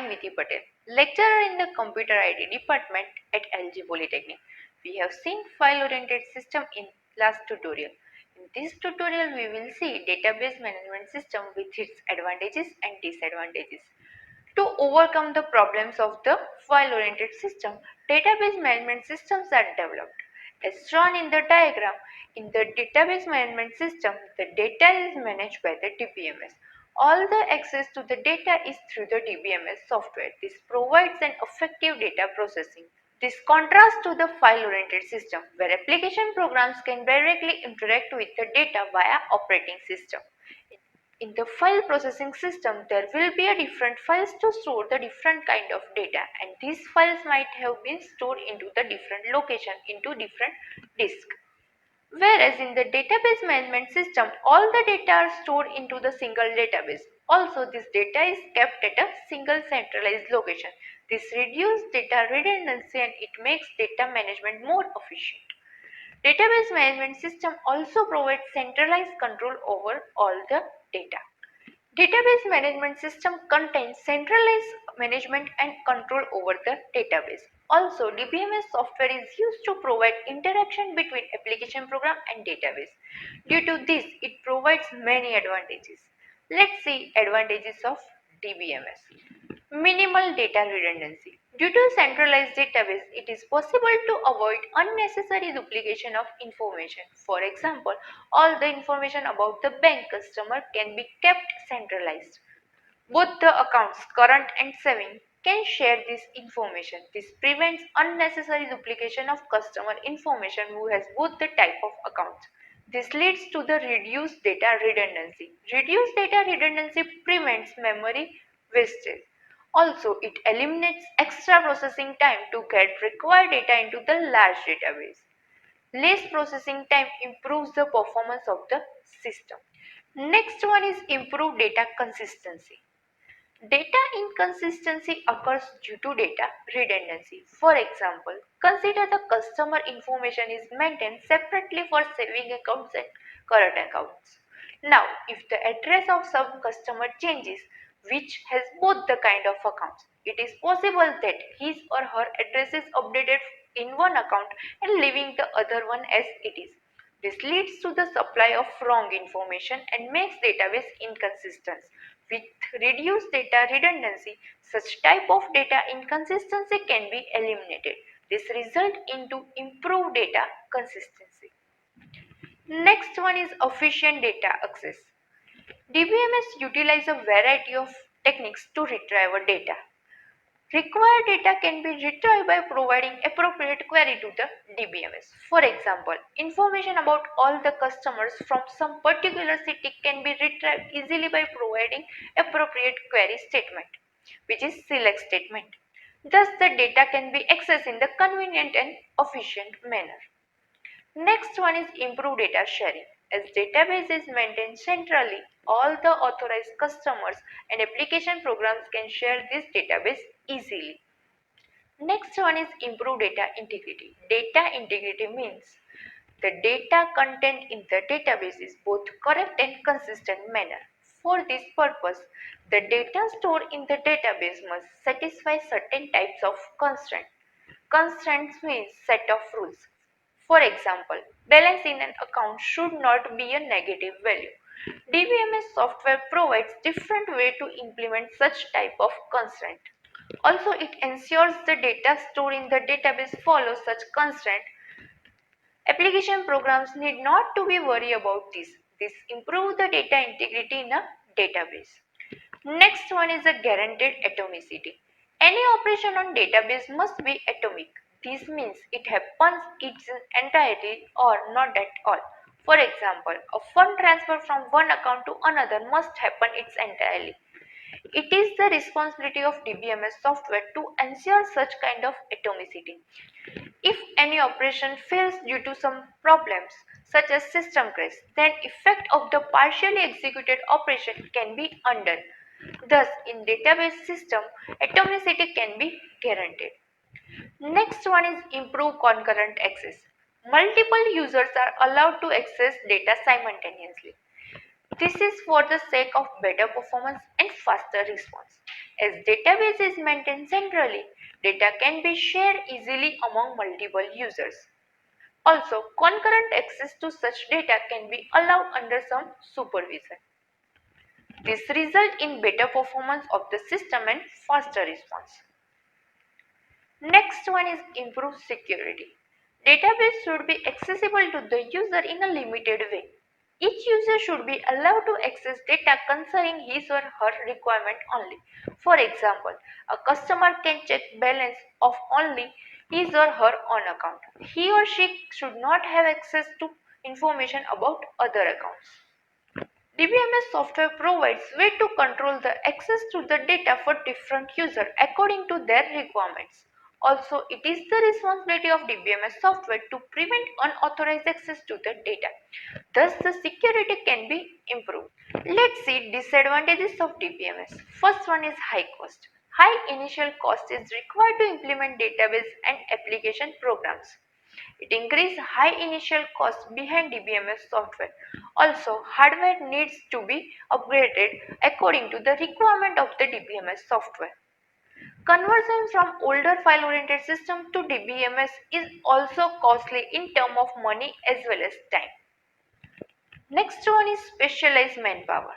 am Viti Patel, lecturer in the Computer IT department at LG Polytechnic. We have seen file-oriented system in last tutorial. In this tutorial, we will see database management system with its advantages and disadvantages. To overcome the problems of the file-oriented system, database management systems are developed. As shown in the diagram, in the database management system, the data is managed by the DBMS. All the access to the data is through the DBMS software. This provides an effective data processing. This contrasts to the file-oriented system, where application programs can directly interact with the data via operating system. In the file processing system, there will be a different files to store the different kind of data, and these files might have been stored into the different location into different disk. Whereas in the database management system, all the data are stored into the single database. Also, this data is kept at a single centralized location. This reduces data redundancy and it makes data management more efficient. Database management system also provides centralized control over all the data. Database management system contains centralized management and control over the database. Also, DBMS software is used to provide interaction between application program and database. Due to this, it provides many advantages. Let's see advantages of DBMS. Minimal data redundancy. Due to centralized database, it is possible to avoid unnecessary duplication of information. For example, all the information about the bank customer can be kept centralized. Both the accounts, current and saving, can share this information. This prevents unnecessary duplication of customer information who has both the type of accounts. This leads to the reduced data redundancy. Reduced data redundancy prevents memory wastage. Also, it eliminates extra processing time to get required data into the large database. Less processing time improves the performance of the system. Next one is improved data consistency. Data inconsistency occurs due to data redundancy. For example, consider the customer information is maintained separately for saving accounts and current accounts. Now, if the address of some customer changes, which has both the kind of accounts, it is possible that his or her address is updated in one account and leaving the other one as it is. This leads to the supply of wrong information and makes database inconsistent. With reduced data redundancy, such type of data inconsistency can be eliminated. This results into improved data consistency. Next one is efficient data access. DBMS utilizes a variety of techniques to retrieve data. Required data can be retrieved by providing appropriate query to the DBMS. For example, information about all the customers from some particular city can be retrieved easily by providing appropriate query statement, which is select statement. Thus, the data can be accessed in the convenient and efficient manner. Next one is improved data sharing. As database is maintained centrally, all the authorized customers and application programs can share this database easily. Next one is improved data integrity. Data integrity means the data content in the database is both correct and consistent manner. For this purpose, the data stored in the database must satisfy certain types of constraints. Constraints means set of rules. For example, balance in an account should not be a negative value. DBMS software provides different way to implement such type of constraint. Also, it ensures the data stored in the database follows such constraint. Application programs need not to be worried about this. This improves the data integrity in a database. Next one is a guaranteed atomicity. Any operation on database must be atomic. This means it happens its entirety or not at all. For example, a fund transfer from one account to another must happen its entirely. It is the responsibility of DBMS software to ensure such kind of atomicity. If any operation fails due to some problems such as system crash, then effect of the partially executed operation can be undone. Thus, in database system, atomicity can be guaranteed. Next one is improve concurrent access. Multiple users are allowed to access data simultaneously. This is for the sake of better performance and faster response. As database is maintained centrally, data can be shared easily among multiple users. Also, concurrent access to such data can be allowed under some supervision. This results in better performance of the system and faster response. Next one is improved security. Database should be accessible to the user in a limited way. Each user should be allowed to access data concerning his or her requirement only. For example, a customer can check balance of only his or her own account. He or she should not have access to information about other accounts. DBMS software provides way to control the access to the data for different users according to their requirements. Also, it is the responsibility of DBMS software to prevent unauthorized access to the data. Thus, the security can be improved. Let's see disadvantages of DBMS. First one is high cost. High initial cost is required to implement database and application programs. It increases high initial costs behind DBMS software. Also, hardware needs to be upgraded according to the requirement of the DBMS software. Conversion from older file-oriented system to DBMS is also costly in terms of money as well as time. Next one is specialized manpower.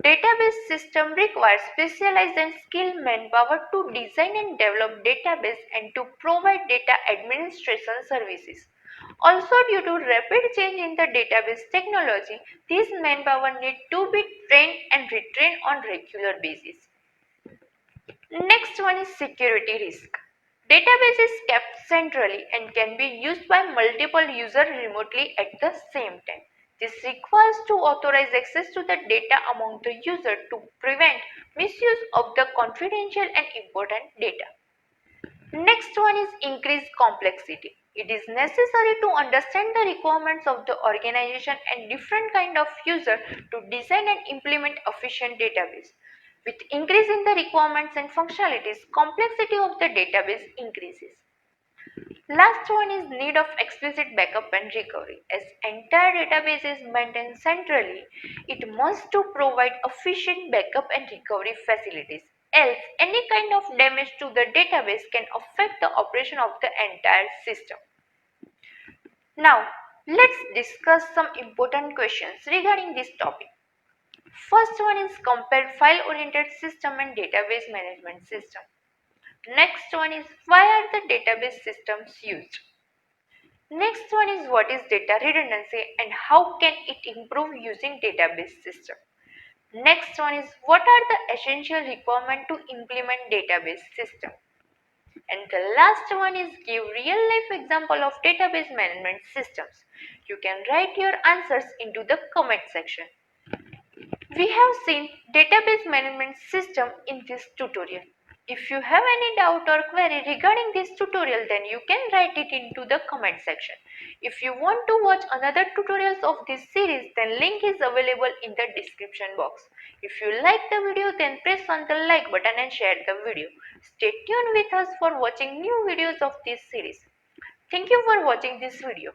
Database system requires specialized and skilled manpower to design and develop database and to provide data administration services. Also, due to rapid change in the database technology, this manpower need to be trained and retrained on regular basis. Next one is security risk. Database is kept centrally and can be used by multiple users remotely at the same time. This requires to authorize access to the data among the user to prevent misuse of the confidential and important data. Next one is increased complexity. It is necessary to understand the requirements of the organization and different kind of user to design and implement efficient database. With increase in the requirements and functionalities, complexity of the database increases. Last one is need of explicit backup and recovery. As entire database is maintained centrally, it must to provide efficient backup and recovery facilities. Else, any kind of damage to the database can affect the operation of the entire system. Now, let's discuss some important questions regarding this topic. First one is compare file-oriented system and database management system. Next one is why are the database systems used? Next one is what is data redundancy and how can it improve using database system. Next one is what are the essential requirements to implement database system. And the last one is give real life example of database management systems. You can write your answers into the comment section. We have seen database management system in this tutorial. If you have any doubt or query regarding this tutorial, then you can write it into the comment section. If you want to watch another tutorials of this series, then link is available in the description box. If you like the video, then press on the like button and share the video. Stay tuned with us for watching new videos of this series. Thank you for watching this video.